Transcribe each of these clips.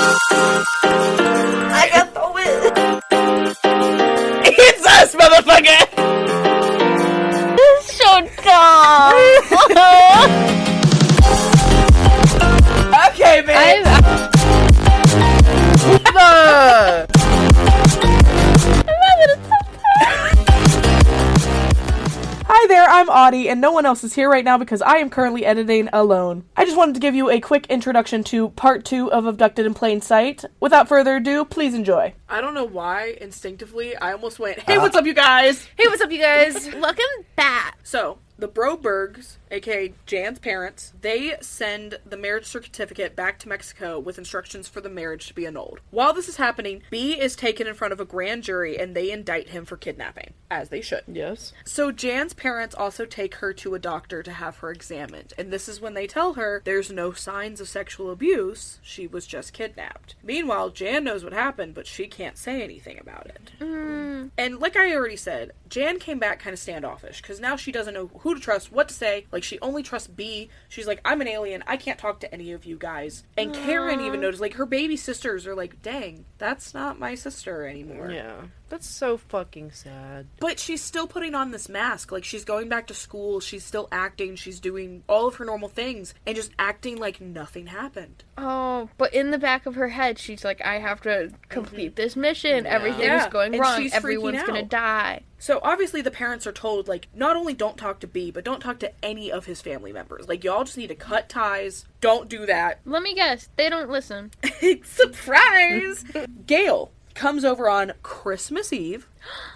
I got the win! It's us, motherfucker! This is so dumb! Okay, man! Hi there, I'm Audie, and no one else is here right now because I am currently editing alone. I just wanted to give you a quick introduction to part 2 of Abducted in Plain Sight. Without further ado, please enjoy. I don't know why, instinctively, I almost went, hey, what's up, you guys? Hey, what's up, you guys? Welcome back. So, the Brobergs, aka Jan's parents, they send the marriage certificate back to Mexico with instructions for the marriage to be annulled. While this is happening, B is taken in front of a grand jury and they indict him for kidnapping, as they should. Yes. So Jan's parents also take her to a doctor to have her examined, and this is when they tell her there's no signs of sexual abuse, she was just kidnapped. Meanwhile, Jan knows what happened, but she can't say anything about it. And like I already said, Jan came back kind of standoffish, because now she doesn't know who to trust, what to say. Like, she only trusts B. She's like, I'm an alien, I can't talk to any of you guys. And Karen even noticed, like, her baby sisters are like, dang, that's not my sister anymore. Yeah. That's so fucking sad. But she's still putting on this mask. Like, she's going back to school, she's still acting, she's doing all of her normal things, and just acting like nothing happened. Oh, but in the back of her head, she's like, I have to complete this mission. Yeah. Everything's going And wrong. she's Everyone's freaking gonna out. die. So obviously the parents are told, like, not only don't talk to B, but don't talk to any of his family members. Like, y'all just need to cut ties. Don't do that. Let me guess, they don't listen. Surprise! Gail comes over on Christmas Eve.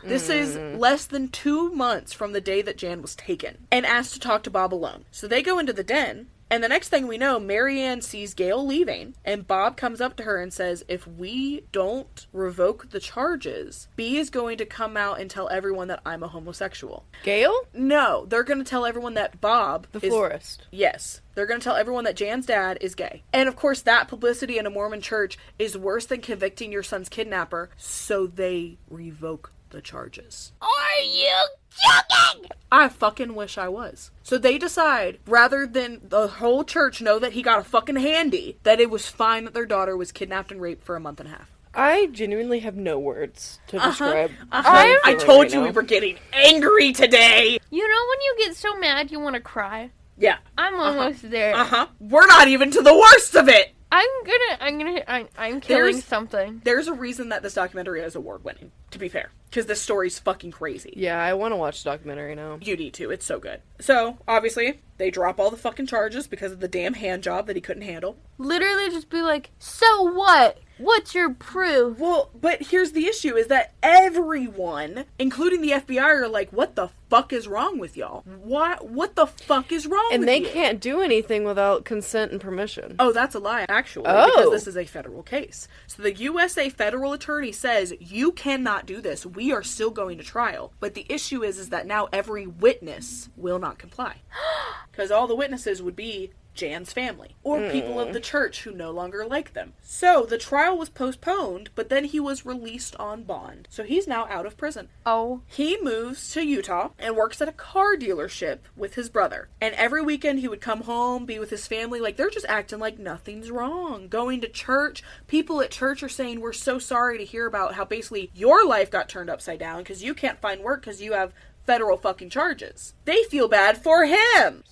This is less than 2 months from the day that Jan was taken, and asks to talk to Bob alone. So they go into the den, and the next thing we know, Marianne sees Gail leaving, and Bob comes up to her and says, if we don't revoke the charges, B is going to come out and tell everyone that I'm a homosexual. Gail? No, they're going to tell everyone that Bob The florist. Yes. They're going to tell everyone that Jan's dad is gay. And of course, that publicity in a Mormon church is worse than convicting your son's kidnapper, so they revoke the charges. Are you joking? I fucking wish I was. So they decide, rather than the whole church know that he got a fucking handy, that it was fine that their daughter was kidnapped and raped for a month and a half. I genuinely have no words to describe. I told you we were getting angry today. You know when you get so mad you want to cry? Yeah. I'm almost there. We're not even to the worst of it. I'm killing something. There's a reason that this documentary is award-winning, to be fair. Because this story's fucking crazy. Yeah, I want to watch the documentary now. You need to. It's so good. So, obviously, they drop all the fucking charges because of the damn hand job that he couldn't handle. Literally just be like, so what? What's your proof? Well, but here's the issue, is that everyone, including the FBI, are like, what the fuck is wrong with y'all? What the fuck is wrong with you? And they can't do anything without consent and permission. Oh, that's a lie, actually, Oh. because this is a federal case. So the USA federal attorney says, you cannot do this. We are still going to trial. But the issue is that now every witness will not comply. Because all the witnesses would be Jan's family, or people of the church who no longer like them. So the trial was postponed, but then he was released on bond. So he's now out of prison. Oh. He moves to Utah and works at a car dealership with his brother. And every weekend he would come home, be with his family, like they're just acting like nothing's wrong. Going to church, people at church are saying, we're so sorry to hear about how basically your life got turned upside down because you can't find work because you have federal fucking charges. They feel bad for him.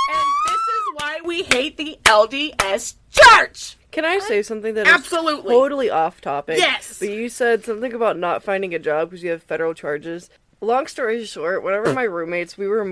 And this is why we hate the LDS Church! Can I say something that Absolutely. is totally off topic? Yes! But you said something about not finding a job because you have federal charges. Long story short, whenever my roommates, we were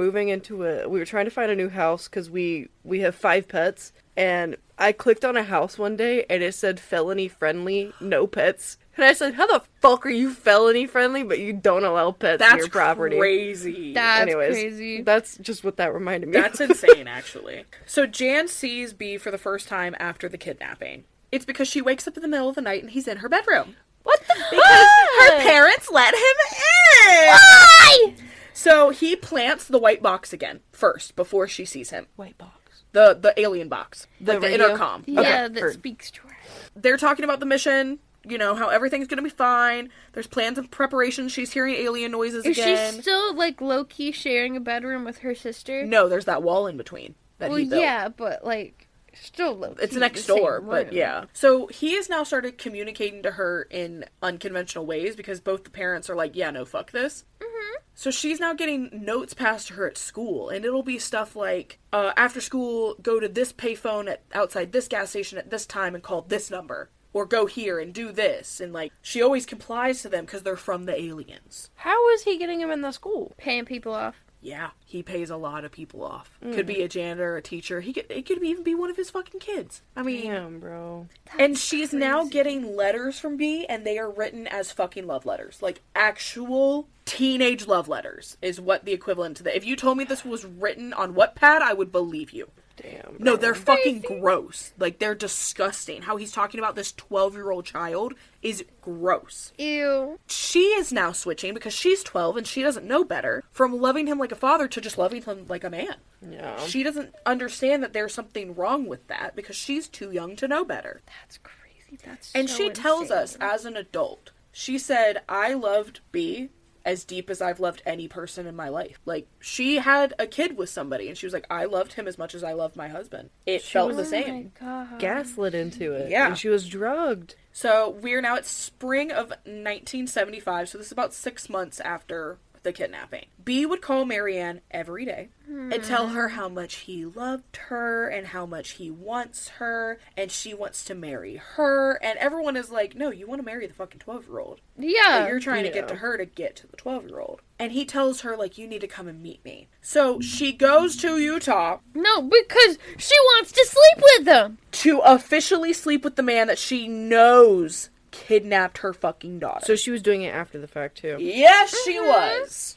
trying to find a new house because we have 5 pets, and I clicked on a house one day and it said felony friendly, no pets. And I said, how the fuck are you felony friendly, but you don't allow pets in your property? That's crazy. That's crazy. That's just what that reminded me That's of. insane, actually. So Jan sees B for the first time after the kidnapping. It's because she wakes up in the middle of the night and he's in her bedroom. What the Because her parents let him in! Why? So he plants the white box again, first, before she sees him. White box. The alien box. The the radio? intercom. Yeah, Okay, that heard. speaks to her. They're talking about the mission, you know, how everything's gonna be fine. There's plans of preparation. She's hearing alien noises Is again. she still, like, low-key sharing a bedroom with her sister? No, there's that wall in between that Well, he built. yeah, but, like, Still low. It's next door, but yeah. So he has now started communicating to her in unconventional ways because both the parents are like, yeah, no, fuck this. Mm-hmm. So she's now getting notes passed to her at school, and it'll be stuff like, after school, go to this payphone outside this gas station at this time and call this number. Or go here and do this. And, like, she always complies to them because they're from the aliens. How is he getting him in the school? Paying people off. Yeah, he pays a lot of people off. Could be a janitor, a teacher. It could even be one of his fucking kids. I mean... Damn, bro. And she's now getting letters from B, and they are written as fucking love letters. Like, actual teenage love letters is what the equivalent to that. If you told me this was written on Wattpad, I would believe you. Damn. No, they're fucking gross. Like, they're disgusting. How he's talking about this 12-year-old child is gross. Ew. She is now switching, because she's 12 and she doesn't know better, from loving him like a father to just loving him like a man. Yeah. She doesn't understand that there's something wrong with that, because she's too young to know better. That's crazy. That's And so she tells us, insane. as an adult, she said, I loved B as deep as I've loved any person in my life. Like, she had a kid with somebody, and she was like, I loved him as much as I loved my husband. It felt the same. Oh my God. Gaslit into it. Yeah. And she was drugged. So, we're now at spring of 1975, so this is about 6 months after the kidnapping. B would call Marianne every day and tell her how much he loved her and how much he wants her and she wants to marry her. And everyone is like, no, you want to marry the fucking 12-year-old. Yeah. But you're trying to get to her to get to the 12-year-old. And he tells her, like, you need to come and meet me. So she goes to Utah No, because she wants to sleep with them. to officially sleep with the man that she knows kidnapped her fucking daughter. So she was doing it after the fact, too. Yes, she was.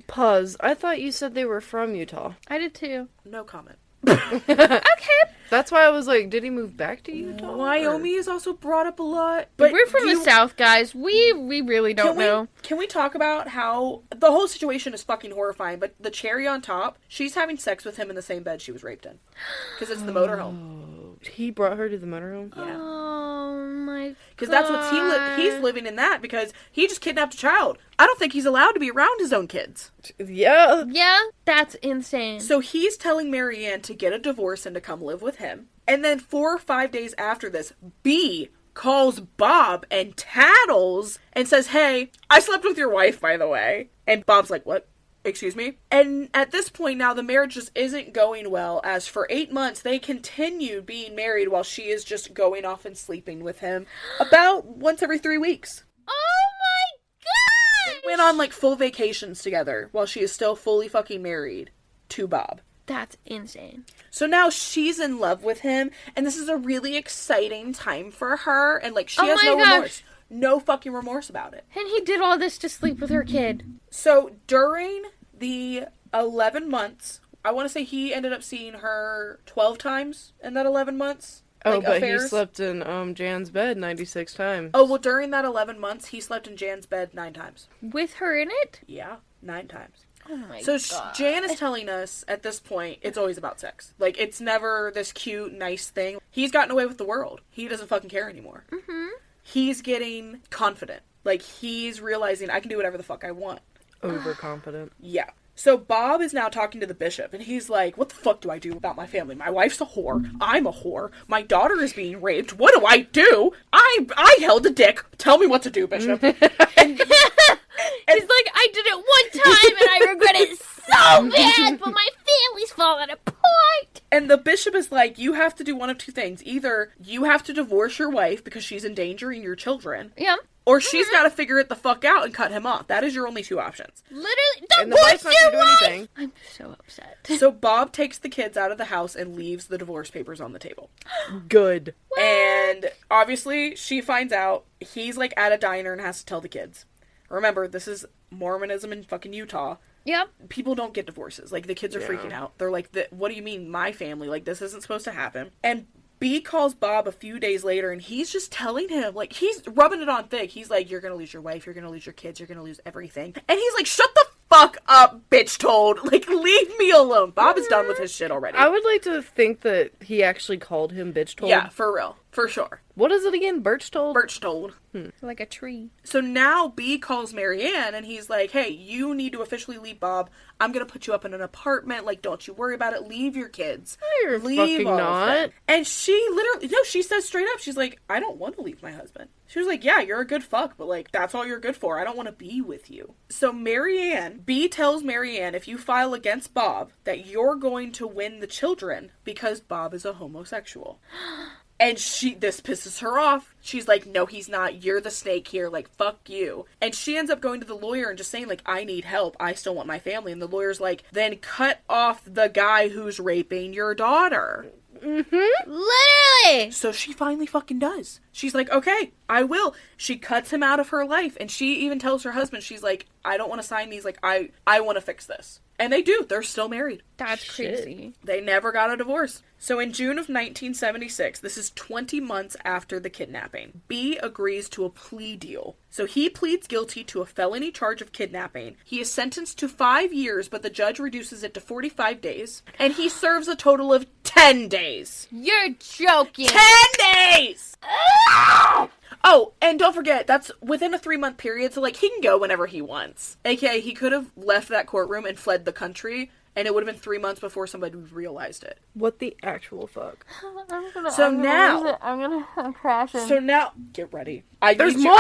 Pause. I thought you said they were from Utah. I did too. No comment. Okay. That's why I was like, did he move back to Utah? Wyoming is also brought up a lot. But We're from the South, guys. We really don't know. Can we talk about how the whole situation is fucking horrifying, but the cherry on top, she's having sex with him in the same bed she was raped in. Because it's the motorhome. He brought her to the motorhome? Yeah. Oh my God. Because that's what he's living in that, because he just kidnapped a child. I don't think he's allowed to be around his own kids. Yeah. Yeah, that's insane. So he's telling Marianne to get a divorce and to come live with him. And then 4 or 5 days after this, B calls Bob and tattles and says, hey, I slept with your wife, by the way. And Bob's like, what? Excuse me? And at this point now, the marriage just isn't going well, as for 8 months, they continue being married while she is just going off and sleeping with him about once every 3 weeks. Oh my God! Went on, like, full vacations together while she is still fully fucking married to Bob. That's insane. So now she's in love with him, and this is a really exciting time for her, and, like, she Oh has my no gosh. remorse. No fucking remorse about it. And he did all this to sleep with her kid. So during the 11 months, I want to say he ended up seeing her 12 times in that 11 months. Oh, like, but affairs. he slept in Jan's bed 96 times. Oh, well, during that 11 months, he slept in Jan's bed 9 times. With her in it? Yeah, 9 times. Oh my So God. Jan is telling us, at this point, it's always about sex. Like, it's never this cute, nice thing. He's gotten away with the world. He doesn't fucking care anymore. Mm-hmm. He's getting confident. Like, he's realizing, I can do whatever the fuck I want. Overconfident. Yeah. So Bob is now talking to the bishop, and he's like, what the fuck do I do about my family? My wife's a whore. I'm a whore. My daughter is being raped. What do I do? I held a dick. Tell me what to do, bishop. He's like, I did it one time and I regret it so bad, but my family's falling apart. And the bishop is like, you have to do one of two things. Either you have to divorce your wife because she's endangering your children, Yeah. or she's got to figure it the fuck out and cut him off. That is your only 2 options. Literally, And the wife's divorce not your gonna do wife! anything. I'm so upset. So Bob takes the kids out of the house and leaves the divorce papers on the table. Good. And obviously, she finds out. He's like at a diner and has to tell the kids. Remember, this is Mormonism in fucking Utah. Yep. People don't get divorces. Like, the kids are Yeah. freaking out. They're like, what do you mean, my family? Like, this isn't supposed to happen. And B calls Bob a few days later, and he's just telling him, like, he's rubbing it on thick. He's like, you're gonna lose your wife, you're gonna lose your kids, you're gonna lose everything. And he's like, shut the fuck up! up, bitch told. Like, leave me alone. Bob is done with his shit already. I would like to think that he actually called him bitch told. Yeah, for real. For sure. What is it again? Birch told? Birch told. Like a tree. So now B calls Marianne and he's like, hey, you need to officially leave Bob. I'm going to put you up in an apartment. Like, don't you worry about it. Leave your kids. You're Leave fucking all of not. them. And she literally, no, she says straight up, she's like, I don't want to leave my husband. She was like, yeah, you're a good fuck, but like, that's all you're good for. I don't want to be with you. So B tells Marianne, if you file against Bob, that you're going to win the children because Bob is a homosexual. And this pisses her off. She's like, no, he's not. You're the snake here. Like, fuck you. And she ends up going to the lawyer and just saying, like, I need help. I still want my family. And the lawyer's like, then cut off the guy who's raping your daughter. Literally! So she finally fucking does. She's like, okay, I will. She cuts him out of her life. And she even tells her husband, she's like, I don't want to sign these. Like, I want to fix this. And they do. They're still married. That's Shit. crazy. They never got a divorce. So in June of 1976, this is 20 months after the kidnapping, B agrees to a plea deal. So he pleads guilty to a felony charge of kidnapping. He is sentenced to 5 years, but the judge reduces it to 45 days. And he serves a total of 10 days. You're joking. 10 days! Oh, and don't forget, that's within a 3-month period, so, like, he can go whenever he wants. AKA, he could have left that courtroom and fled the country, and it would have been 3 months before somebody realized it. What the actual fuck? I'm crashing. So now, get ready. There's more?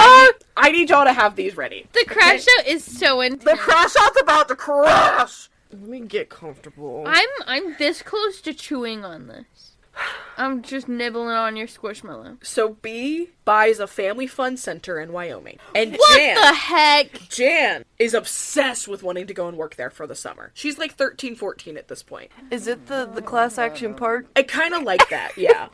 I need y'all to have these ready. The crash out is so intense. The crash out's about to crash! Let me get comfortable. I'm this close to chewing on this. I'm just nibbling on your squishmallow. So B buys a family fun center in Wyoming. And What the heck? Jan is obsessed with wanting to go and work there for the summer. She's like 13, 14 at this point. Is it the class action part? I kind of like that, yeah.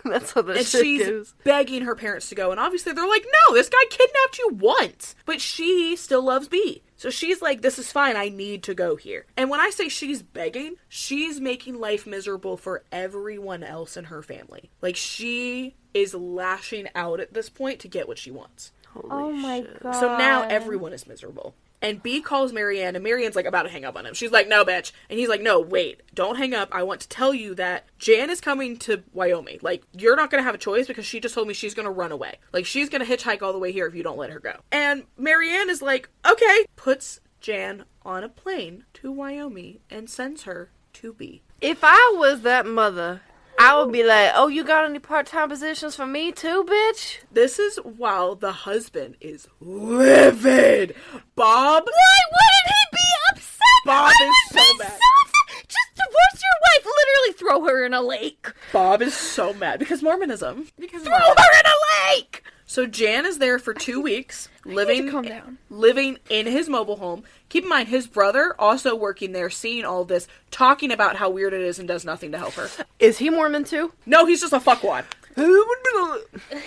That's how this And shit she's goes. begging her parents to go. And obviously they're like, no, this guy kidnapped you once. But she still loves B. So she's like, this is fine, I need to go here. And when I say she's begging, she's making life miserable for everyone else in her family. Like, she is lashing out at this point to get what she wants. Holy my shit. god. So now everyone is miserable. And B calls Marianne, and Marianne's like about to hang up on him. She's like, no, bitch. And he's like, no, wait, don't hang up. I want to tell you that Jan is coming to Wyoming. Like, you're not going to have a choice because she just told me she's going to run away. Like, she's going to hitchhike all the way here if you don't let her go. And Marianne is like, okay. Puts Jan on a plane to Wyoming and sends her to B. If I was that mother, I would be like, oh, you got any part-time positions for me too, bitch? This is while the husband is livid. Bob. Why wouldn't he be upset? Bob I is would so be mad. so upset. Just divorce your wife. Literally throw her in a lake. Bob is so mad because Mormonism. Because Throw her in a lake. So Jan is there for 2 weeks, living calm down. living in his mobile home. Keep in mind, his brother also working there, seeing all this, talking about how weird it is and does nothing to help her. Is he Mormon too? No, he's just a fuckwad.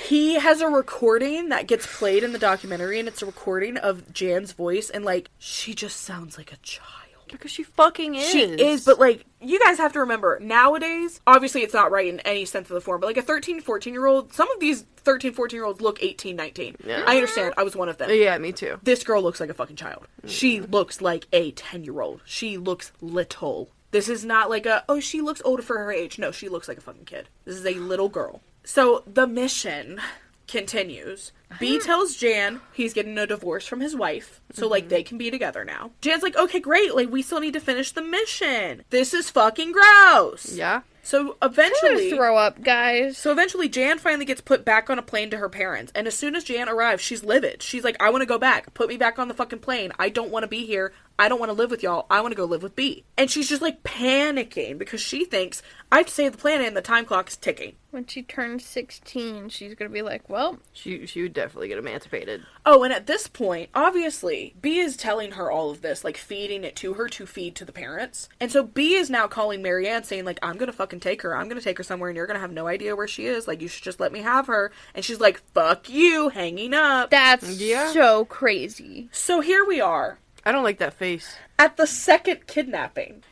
He has a recording that gets played in the documentary, and it's a recording of Jan's voice, and, like, she just sounds like a child. Because she fucking is. She is, but, like, you guys have to remember, nowadays, obviously it's not right in any sense of the form, but, like, a 13, 14-year-old, some of these 13, 14-year-olds look 18, 19. Yeah. I understand. I was one of them. Yeah, me too. This girl looks like a fucking child. She looks like a 10-year-old. She looks little. This is not like she looks older for her age. No, she looks like a fucking kid. This is a little girl. So, the mission continues. B tells Jan he's getting a divorce from his wife, so, like, they can be together now. Jan's like, okay, great, like, we still need to finish the mission. This is fucking gross. Yeah. So, eventually... Throw up, guys. So eventually Jan finally gets put back on a plane to her parents. And as soon as Jan arrives, she's livid. She's like, I want to go back. Put me back on the fucking plane. I don't want to be here. I don't want to live with y'all. I want to go live with B. And she's just like panicking because she thinks, I have to save the planet and the time clock is ticking. When she turns 16, she's gonna be like, well... She would definitely get emancipated. Oh, and at this point, obviously, B is telling her all of this, like feeding it to her to feed to the parents. And so B is now calling Marianne saying, like, I'm gonna fucking take her. I'm gonna take her somewhere and you're gonna have no idea where she is. Like, you should just let me have her. And she's like, fuck you, hanging up. That's Yeah. so crazy. So here we are. I don't like that face. At the second kidnapping.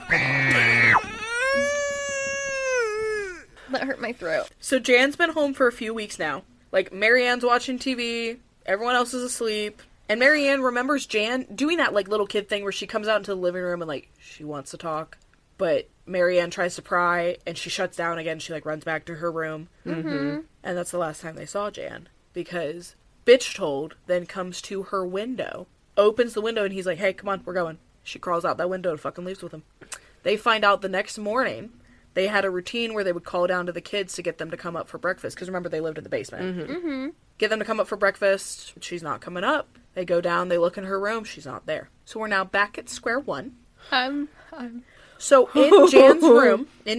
That hurt my throat. So Jan's been home for a few weeks now. Like, Marianne's watching TV, everyone else is asleep, And Marianne remembers Jan doing that, like, little kid thing where she comes out into the living room and, like, she wants to talk. But Marianne tries to pry, and she shuts down again. She, like, runs back to her room. Mm-hmm. And that's the last time they saw Jan. Because Bitch Told then comes to her window, opens the window, and he's like, hey, come on, we're going. She crawls out that window and fucking leaves with him. They find out the next morning they had a routine where they would call down to the kids to get them to come up for breakfast. Because remember, they lived in the basement. Mm-hmm. Get them to come up for breakfast. She's not coming up. They go down, they look in her room. She's not there. So we're now back at square one. So in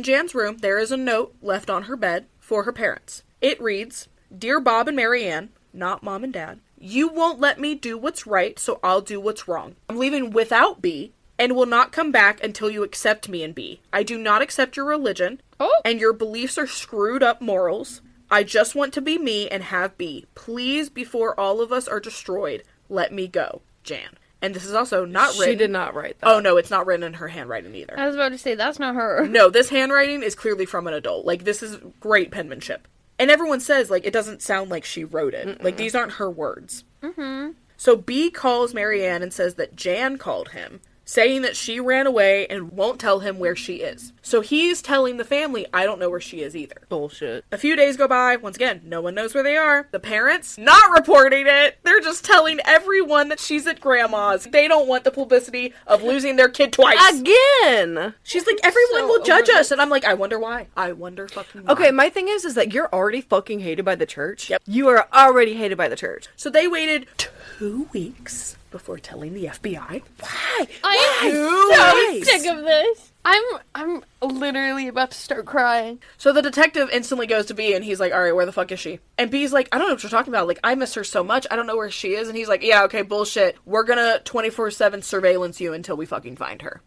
Jan's room, there is a note left on her bed for her parents. It reads, Dear Bob and Marianne, not Mom and Dad, you won't let me do what's right, so I'll do what's wrong. I'm leaving without B and will not come back until you accept me and B. I do not accept your religion, and your beliefs are screwed up morals. I just want to be me and have B. Please, before all of us are destroyed, let me go. Jan. And this is also not written. She did not write that. Oh, no, it's not written in her handwriting either. I was about to say, that's not her. No, this handwriting is clearly from an adult. Like, this is great penmanship. And everyone says, like, it doesn't sound like she wrote it. Mm-mm. Like, these aren't her words. Mm-hmm. So B calls Marianne and says that Jan called him, saying that she ran away and won't tell him where she is. So he's telling the family, I don't know where she is either. Bullshit. A few days go by. Once again, no one knows where they are. The parents, not reporting it. They're just telling everyone that she's at grandma's. They don't want the publicity of losing their kid twice. Again! She's like, everyone will judge us. And I'm like, I wonder why. I wonder fucking why. Okay, my thing is that you're already fucking hated by the church. Yep. You are already hated by the church. So they waited 2 weeks before telling the FBI. Why? I am so sick of this. I'm literally about to start crying. So the detective instantly goes to B and he's like, all right, where the fuck is she? And B's like, I don't know what you're talking about. Like, I miss her so much. I don't know where she is. And he's like, yeah, okay, bullshit. We're gonna 24/7 surveillance you until we fucking find her.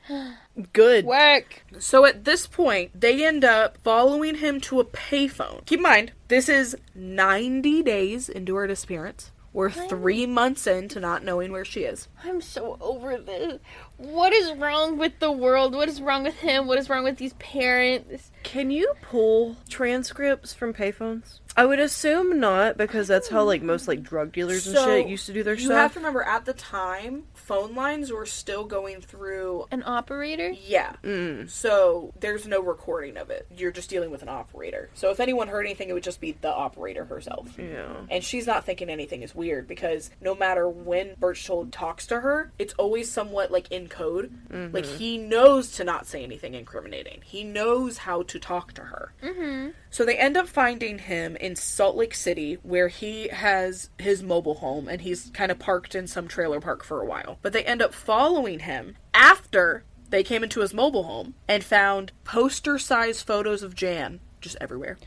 Good. Work. So at this point, they end up following him to a payphone. Keep in mind, this is 90 days into her disappearance. We're 3 months into not knowing where she is. I'm so over this. What is wrong with the world? What is wrong with him? What is wrong with these parents? Can you pull transcripts from payphones? I would assume not, because that's how, like, most, like, drug dealers and shit used to do their stuff. You have to remember, at the time, phone lines were still going through... An operator? Yeah. So, there's no recording of it. You're just dealing with an operator. So, if anyone heard anything, it would just be the operator herself. Yeah. And she's not thinking anything is weird, because no matter when Berchtold talks to her, it's always somewhat, like, in code. Mm-hmm. Like, he knows to not say anything incriminating. He knows how to talk to her. Mm-hmm. So they end up finding him in Salt Lake City, where he has his mobile home, and he's kind of parked in some trailer park for a while. But they end up following him after they came into his mobile home and found poster-sized photos of Jan just everywhere.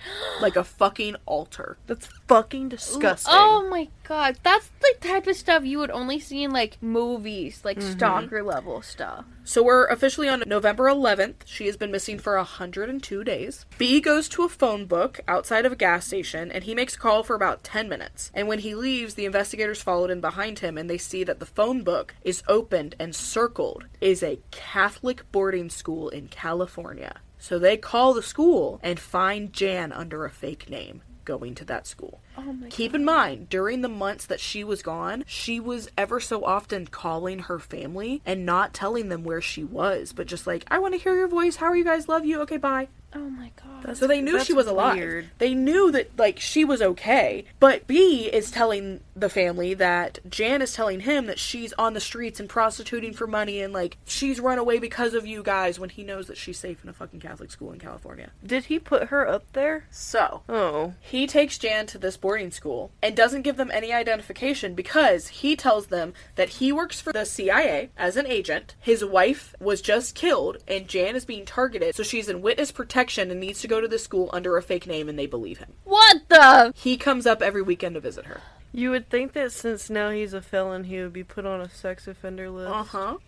Like a fucking altar. That's fucking disgusting. Oh my god. That's the type of stuff you would only see in, like, movies. Like, stalker level stuff. So we're officially on November 11th. She has been missing for 102 days. B goes to a phone book outside of a gas station, and he makes a call for about 10 minutes. And when he leaves, the investigators followed in behind him, and they see that the phone book is opened and circled is a Catholic boarding school in California. So they call the school and find Jan under a fake name going to that school. Oh my Keep God. in mind, during the months that she was gone, she was ever so often calling her family and not telling them where she was, but just like, I want to hear your voice. How are you guys? Love you. Okay, bye. Oh my god. So they knew she was alive. Weird. They knew that, like, she was okay. But B is telling the family that Jan is telling him that she's on the streets and prostituting for money and, like, she's run away because of you guys, when he knows that she's safe in a fucking Catholic school in California. Did he put her up there? So, he takes Jan to this boarding school and doesn't give them any identification because he tells them that he works for the CIA as an agent. His wife was just killed and Jan is being targeted, so she's in witness protection and needs to go to the school under a fake name, and they believe him. What the? He comes up every weekend to visit her. You would think that since now he's a felon, he would be put on a sex offender list. Uh-huh.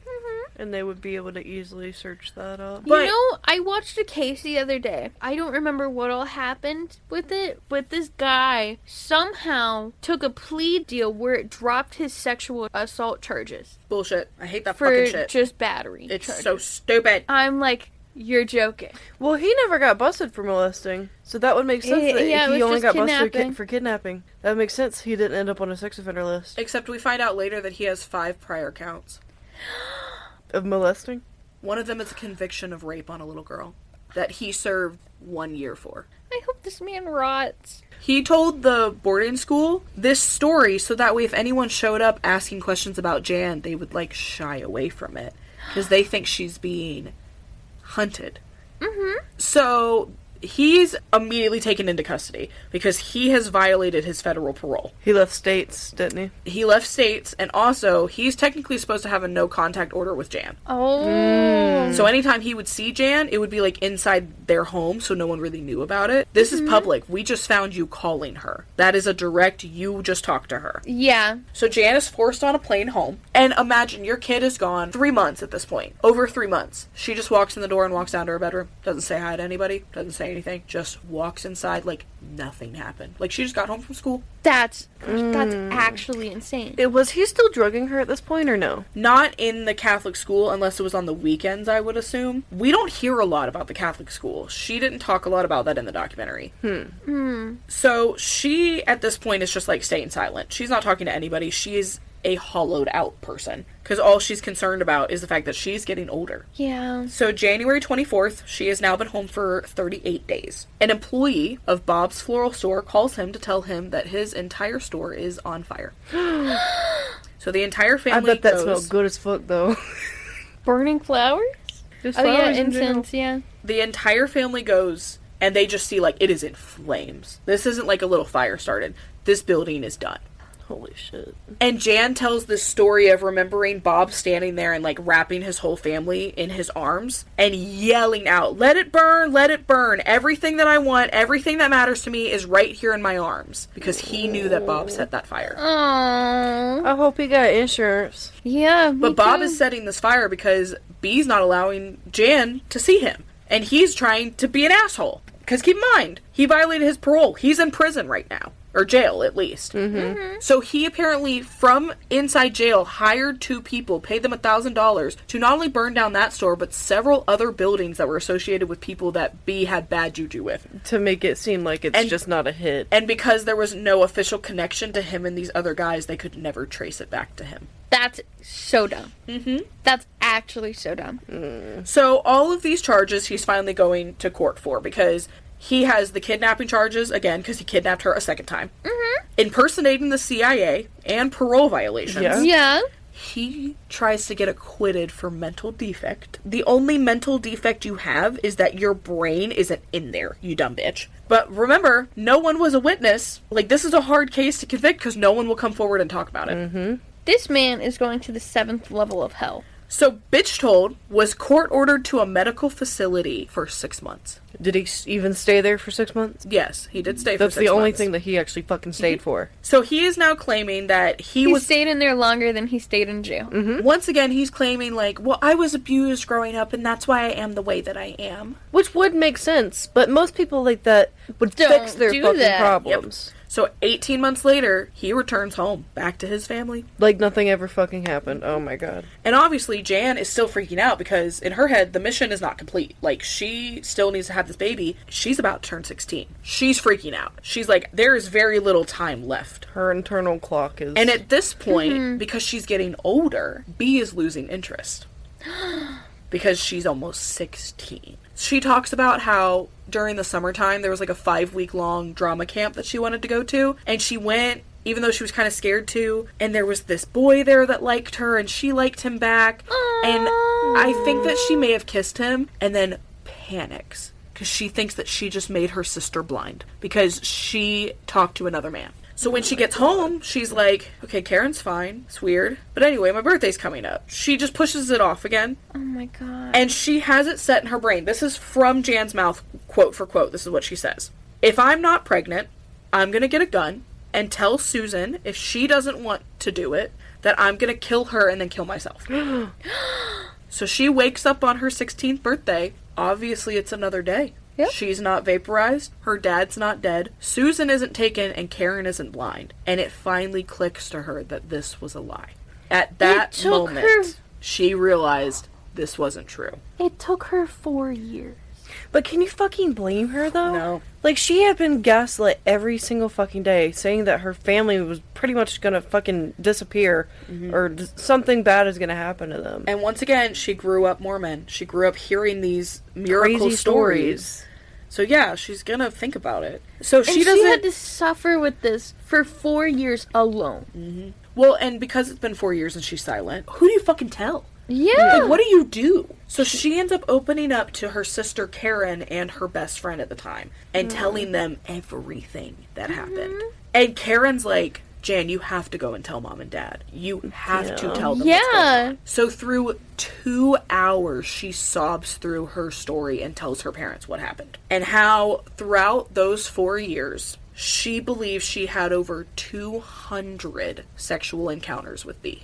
And they would be able to easily search that up. But- You know, I watched a case the other day. I don't remember what all happened with it, but this guy somehow took a plea deal where it dropped his sexual assault charges Bullshit. I hate that for fucking shit. just battery It's charges. so stupid. I'm like, You're joking. Well, he never got busted for molesting, so that would make sense that Yeah, it he was only just got busted kidnapping. for kidnapping. That would make sense. He didn't end up on a sex offender list. Except we find out later that he has 5 prior counts. Of molesting? One of them is a conviction of rape on a little girl that he served 1 year for. I hope this man rots. He told the boarding school this story so that way if anyone showed up asking questions about Jan, they would, like, shy away from it. Because they think she's being hunted. Mm-hmm. So he's immediately taken into custody because he has violated his federal parole. He left states, didn't he? He left states, and also he's technically supposed to have a no contact order with Jan. Oh. So anytime he would see Jan, it would be like inside their home, so no one really knew about it. This is public. We just found you calling her. That is a direct, you just talked to her. Yeah. So Jan is forced on a plane home. And imagine your kid is gone 3 months at this point. Over 3 months. She just walks in the door and walks down to her bedroom. Doesn't say hi to anybody. Doesn't say anything. Just walks inside like nothing happened. Like she just got home from school. That's actually insane. Was he still drugging her at this point, or no? Not in the Catholic school, unless it was on the weekends, I would assume. We don't hear a lot about the Catholic school. She didn't talk a lot about that in the documentary. So she, at this point, is just like staying silent. She's not talking to anybody. She is a hollowed out person. Because all she's concerned about is the fact that she's getting older. Yeah. So January 24th, she has now been home for 38 days. An employee of Bob's floral store calls him to tell him that his entire store is on fire. So the entire family I bet that goes... smelled good as fuck, though. Burning flowers? Just Oh, yeah, flowers in general. incense, yeah. The entire family goes, and they just see, like, it is in flames. This isn't like a little fire started. This building is done. Holy shit. And Jan tells this story of remembering Bob standing there and, like, wrapping his whole family in his arms and yelling out, let it burn, let it burn. Everything that I want, everything that matters to me is right here in my arms. Because he knew that Bob set that fire. Aww. I hope he got insurance. Yeah, me But Bob too. is setting this fire because B's not allowing Jan to see him. And he's trying to be an asshole. Because keep in mind, he violated his parole. He's in prison right now. Or jail, at least. So he apparently, from inside jail, hired 2 people, paid them $1,000 to not only burn down that store, but several other buildings that were associated with people that B had bad juju with. To make it seem like it's just not a hit. And because there was no official connection to him and these other guys, they could never trace it back to him. That's so dumb. That's actually so dumb. So all of these charges he's finally going to court for because he has the kidnapping charges, again, because he kidnapped her a second time. Impersonating the CIA and parole violations. Yeah. Yeah. He tries to get acquitted for mental defect. The only mental defect you have is that your brain isn't in there, you dumb bitch. But remember, no one was a witness. Like, this is a hard case to convict because no one will come forward and talk about it. This man is going to the 7th level of hell. So, Bitch Told was court-ordered to a medical facility for 6 months. Did he even stay there for 6 months? Yes, he did stay for 6 months. That's the only thing that he actually fucking stayed for. So he is now claiming that He stayed in there longer than he stayed in jail. Once again, he's claiming, like, well, I was abused growing up, and that's why I am the way that I am. Which would make sense, but most people like that would Don't fix their do fucking that. problems. So 18 months later, he returns home, back to his family. Like nothing ever fucking happened. Oh my god. And obviously, Jan is still freaking out because in her head, the mission is not complete. Like, she still needs to have this baby. She's about to turn 16. She's freaking out. She's like, there is very little time left. Her internal clock is... And at this point, because she's getting older, B is losing interest. Because she's almost 16. She talks about how during the summertime there was like a 5-week-long drama camp that she wanted to go to. And she went, even though she was kind of scared to. And there was this boy there that liked her and she liked him back. And I think that she may have kissed him and then panics. Because she thinks that she just made her sister blind. Because she talked to another man. So when she gets home, she's like, okay, Karen's fine. It's weird. But anyway, my birthday's coming up. She just pushes it off again. Oh my god. And she has it set in her brain. This is from Jan's mouth, quote for quote. This is what she says. If I'm not pregnant, I'm going to get a gun and tell Susan, if she doesn't want to do it, that I'm going to kill her and then kill myself. So she wakes up on her 16th birthday. Obviously, it's another day. Yep. She's not vaporized. Her dad's not dead. Susan isn't taken and Karen isn't blind. And it finally clicks to her that this was a lie. At that moment, she realized this wasn't true. It took her 4 years. But can you fucking blame her, though? No. Like, she had been gaslit every single fucking day, saying that her family was pretty much gonna fucking disappear, or something bad is gonna happen to them. And once again, she grew up Mormon. She grew up hearing these miracle Crazy stories. So yeah, she's gonna think about it. So And she she had doesn't... to suffer with this for 4 years alone. Well, and because it's been 4 years and she's silent, who do you fucking tell? Yeah. Like, what do you do? So she ends up opening up to her sister Karen and her best friend at the time and telling them everything that happened. And Karen's like, Jan, you have to go and tell mom and dad. You have to tell them what's going on. So through 2 hours, she sobs through her story and tells her parents what happened. And how throughout those 4 years, she believes she had over 200 sexual encounters with B.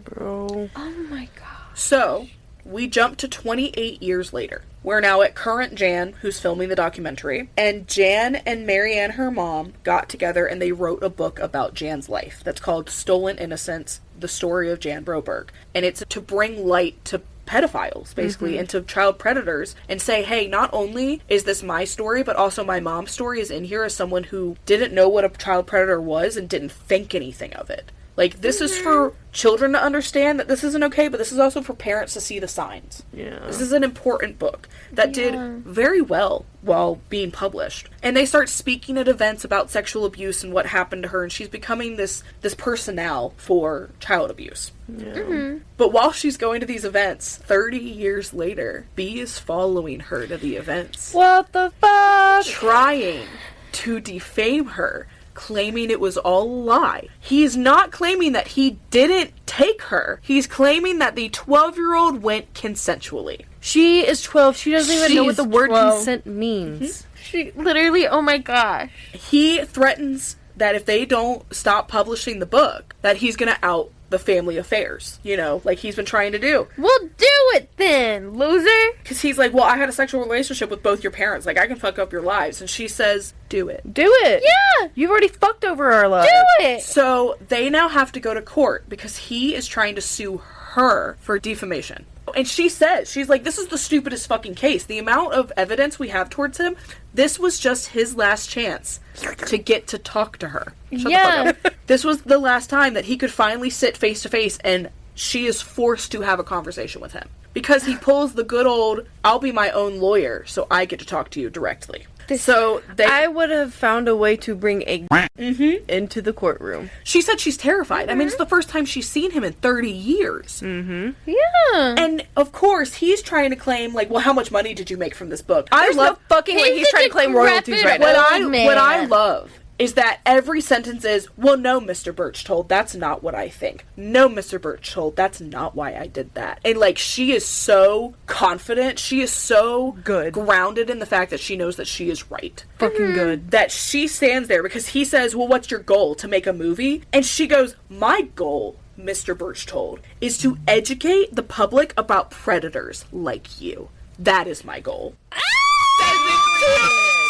Bro. Oh my god. So, we jump to 28 years later. We're now at current Jan, who's filming the documentary. And Jan and Marianne, her mom, got together and they wrote a book about Jan's life that's called Stolen Innocence, The Story of Jan Broberg. And it's to bring light to pedophiles, basically, and to child predators, and say, hey, not only is this my story, but also my mom's story is in here as someone who didn't know what a child predator was and didn't think anything of it. Like, this is for children to understand that this isn't okay, but this is also for parents to see the signs. Yeah. This is an important book that did very well while being published. And they start speaking at events about sexual abuse and what happened to her, and she's becoming this personnel for child abuse. Yeah. But while she's going to these events, 30 years later, B is following her to the events. What the fuck? Trying to defame her, claiming it was all a lie. He's not claiming that he didn't take her. He's claiming that the 12-year-old went consensually. She is 12. She doesn't even know what She's the word 12. consent means. She literally, oh my gosh. He threatens that if they don't stop publishing the book, that he's gonna out the family affairs, you know, like he's been trying to do. Well, do it then, loser. Because he's like, well, I had a sexual relationship with both your parents. Like, I can fuck up your lives. And she says, do it. Do it. Yeah. You've already fucked over our lives. Do it. So they now have to go to court because he is trying to sue her for defamation. And she says, she's like, this is the stupidest fucking case. The amount of evidence we have towards him, this was just his last chance to get to talk to her. Shut the fuck up. This was the last time that he could finally sit face to face, and she is forced to have a conversation with him. Because he pulls the good old, I'll be my own lawyer, so I get to talk to you directly. So they... I would have found a way to bring a into the courtroom. She said she's terrified. I mean, it's the first time she's seen him in 30 years. Yeah. And, of course, he's trying to claim, like, well, how much money did you make from this book? There's no fucking way he's trying to claim royalties right now. What I love is that every sentence is, well, no, Mr. Birchtold, that's not what I think. No, Mr. Birchtold, that's not why I did that. And, like, she is so confident. She is so good, grounded in the fact that she knows that she is right. Fucking good. That she stands there because he says, well, what's your goal? To make a movie? And she goes, my goal, Mr. Birchtold, is to educate the public about predators like you. That is my goal.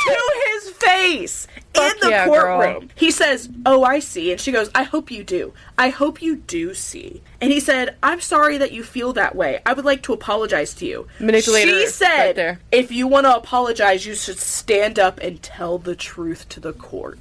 To his face in the courtroom. Girl. He says, oh, I see. And she goes, I hope you do. I hope you do see. And he said, I'm sorry that you feel that way. I would like to apologize to you. Manipulator. She said, right there. If you want to apologize, you should stand up and tell the truth to the court.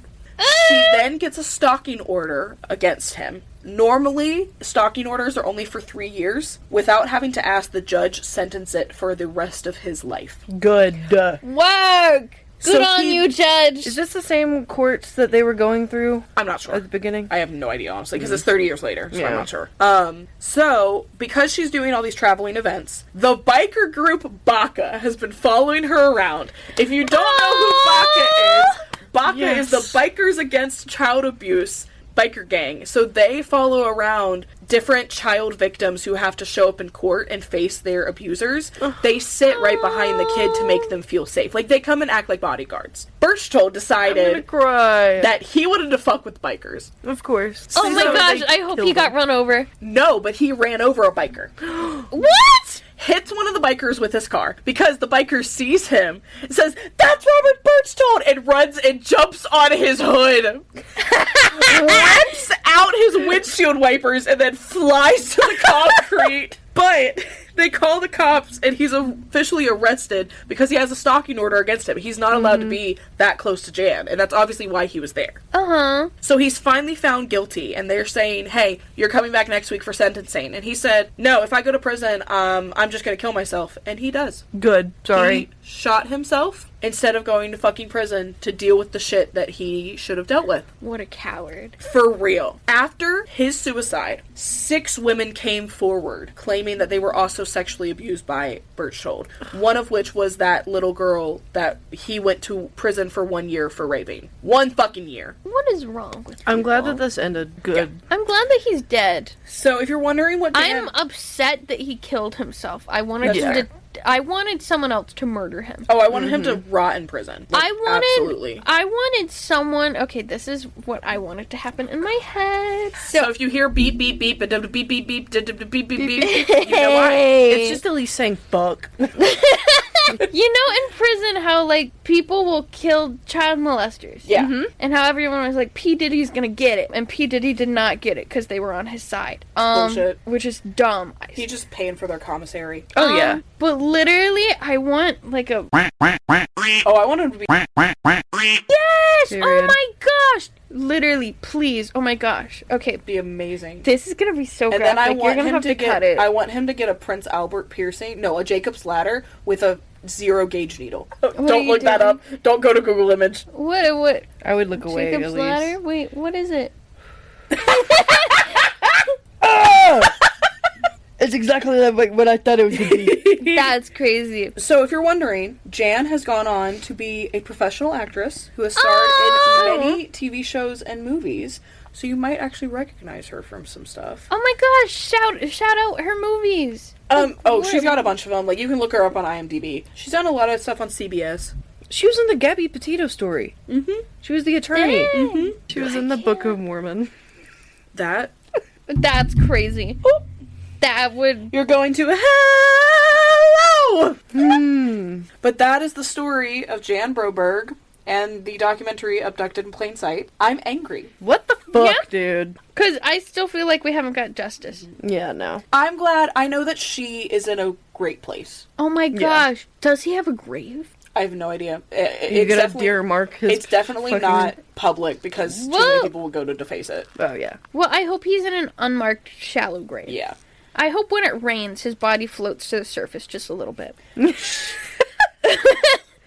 She then gets a stalking order against him. Normally, stalking orders are only for 3 years. Without having to ask, the judge sentence it for the rest of his life. Good. Work! Good on you, Judge. Is this the same courts that they were going through? I'm not sure. At the beginning? I have no idea, honestly, because it's 30 years later, so I'm not sure. So, because she's doing all these traveling events, the biker group Baka has been following her around. If you don't know who Baka is the Bikers Against Child Abuse biker gang. So they follow around different child victims who have to show up in court and face their abusers. They sit right behind the kid to make them feel safe. Like, they come and act like bodyguards. Birchtold decided that he wanted to fuck with bikers. Of course. Oh my gosh, I hope he got run over. No, but he ran over a biker. What? Hits one of the bikers with his car because the biker sees him and says, that's Robert Birchtold, and runs and jumps on his hood. Rips out his windshield wipers and then flies to the concrete. But They call the cops, and he's officially arrested because he has a stalking order against him. He's not allowed to be that close to Jan, and that's obviously why he was there. Uh-huh. So he's finally found guilty, and they're saying, hey, you're coming back next week for sentencing. And he said, no, if I go to prison, I'm just gonna kill myself. And he does. Good. Sorry. He shot himself instead of going to fucking prison to deal with the shit that he should have dealt with. What a coward. For real. After his suicide, 6 women came forward claiming that they were also sexually abused by Berchtold. One of which was that little girl that he went to prison for 1 year for raping. 1 fucking year. What is wrong with I'm glad people? that this ended good. Yeah. I'm glad that he's dead. So if you're wondering what I'm upset that he killed himself. I wanted That's him to. I wanted someone else to murder him. Oh, I wanted him to rot in prison. Like, absolutely. I wanted someone. Okay, this is what I wanted to happen in my head. So if you hear beep beep beep beep beep beep beep beep beep beep beep, you know why? It's just at least saying fuck. You know, in prison, how like people will kill child molesters. Yeah. And how everyone was like, P. Diddy's gonna get it, and P. Diddy did not get it because they were on his side. Bullshit. Which is dumb. He's just paying for their commissary. Oh, yeah. But literally, I want like a Oh, I want him to be. yes. Period. Oh my gosh. Literally, please. Oh my gosh. Okay. Be amazing. This is gonna be so And graphic. then I want You're gonna him have to cut get. it. I want him to get a Prince Albert piercing. No, a Jacob's ladder with a 0 gauge needle. are Don't you look that doing? up. Don't go to Google Image. What? I would look away Jacob's at least. ladder? Wait, what is it? It's exactly like what I thought it was going to be. That's crazy. So if you're wondering, Jan has gone on to be a professional actress who has starred in many TV shows and movies. So you might actually recognize her from some stuff. Oh my gosh! Shout out her movies. She's got a bunch of them. Like, you can look her up on IMDb. She's done a lot of stuff on CBS. She was in the Gabby Petito story. Mm-hmm. She was the attorney. Mm-hmm. She was in the Book of Mormon. That. That's crazy. Oop. That would. You're going to hello! Hmm. But that is the story of Jan Broberg and the documentary Abducted in Plain Sight. I'm angry. What the fuck, Yeah. dude? Because I still feel like we haven't got justice. Yeah, no. I'm glad. I know that she is in a great place. Oh my gosh. Does he have a grave? I have no idea. You're It's gonna definitely, dear mark his it's definitely fucking- not public because too many Whoa. people will go to deface it. Oh, yeah. Well, I hope he's in an unmarked shallow grave. Yeah. I hope when it rains, his body floats to the surface just a little bit.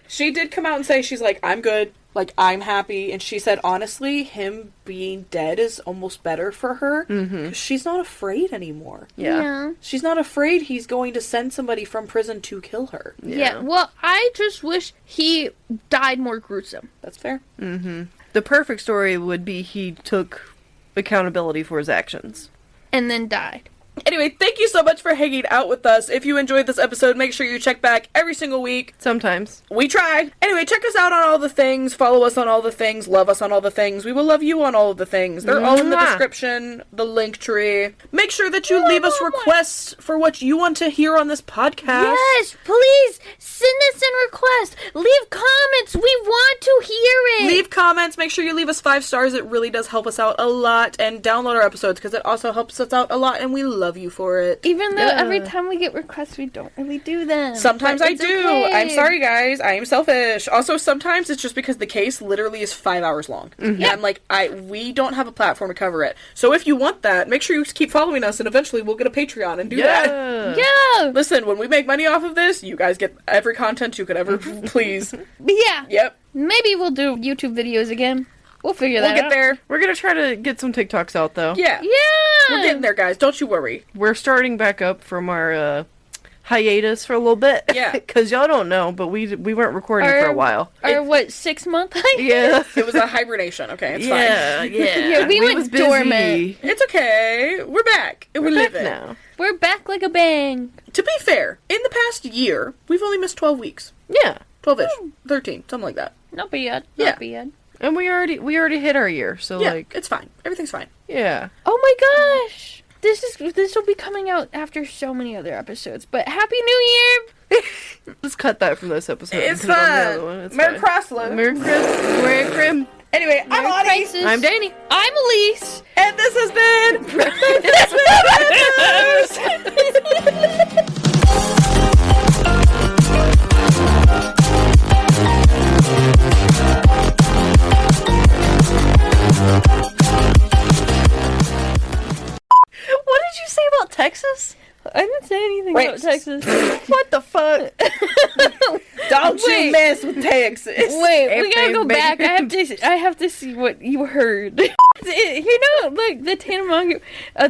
She did come out and say, she's like, I'm good. Like, I'm happy. And she said, honestly, him being dead is almost better for her. Mm-hmm. 'Cause she's not afraid anymore. Yeah. She's not afraid he's going to send somebody from prison to kill her. Yeah. Well, I just wish he died more gruesome. That's fair. Mm-hmm. The perfect story would be he took accountability for his actions. And then died. Anyway, thank you so much for hanging out with us. If you enjoyed this episode, make sure you check back every single week. Sometimes. We try. Anyway, check us out on all the things. Follow us on all the things. Love us on all the things. We will love you on all of the things. They're all in the Mwah. description, the link tree. Make sure that you leave us requests for what you want to hear on this podcast. Yes, please send us in requests. Leave comments. We want to hear it. Leave comments. Make sure you leave us 5 stars. It really does help us out a lot. And download our episodes because it also helps us out a lot. And we love you for it. Even though Yeah. every time we get requests, we don't really do them. Sometimes But I it's do. okay. I'm sorry, guys. I am selfish. Also, sometimes it's just because the case literally is 5 hours long. And I'm like, we don't have a platform to cover it. So if you want that, make sure you keep following us, and eventually we'll get a Patreon and do that. Yeah. Listen, when we make money off of this, you guys get every content you could ever please. Yeah. Yep. Maybe we'll do YouTube videos again. We'll figure We'll that get out. there. We're gonna try to get some TikToks out, though. Yeah. Yeah. We're getting there, guys. Don't you worry. We're starting back up from our hiatus for a little bit. Yeah. Because y'all don't know, but we weren't recording for a while. Or what, 6 month? Yeah. It was a hibernation, okay? It's Yeah, fine. yeah. Yeah, we went was busy. dormant. It's okay. We're back. And we're Back living. now. We're back like a bang. To be fair, in the past year, we've only missed 12 weeks. Yeah. 12-ish. 13. Something like that. Not bad. Yeah. Not bad. And we already hit our year, so Yeah, like it's fine. Everything's fine. yeah. Oh my gosh. This will be coming out after so many other episodes. But Happy New Year! Let's cut that from this episode. It's and put it on the fine. other one. It's Merry fine. Chrysler. Merry Christmas. Merry Crim. Anyway, I'm Merry Audie. Crisis. I'm Danny. I'm Elise. And this has been... anything about Texas. What the fuck? Don't you mess with Texas. Wait, we gotta go back. I have to see what you heard. You know, like the Tanamanga,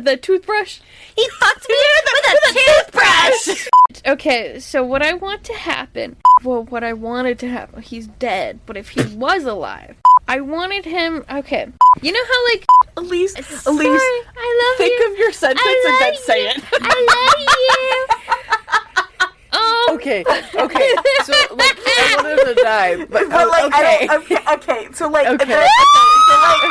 the toothbrush. He fucked me with a toothbrush. Okay, so what I want to happen, well, what I wanted to happen, he's dead, but if he was alive, I wanted him, okay, you know how, like, Elise, sorry, I love think you. of your sentence and then say it. I love you. Okay, so, like, I want him to die, but But like, okay. okay, so like, Okay. so like,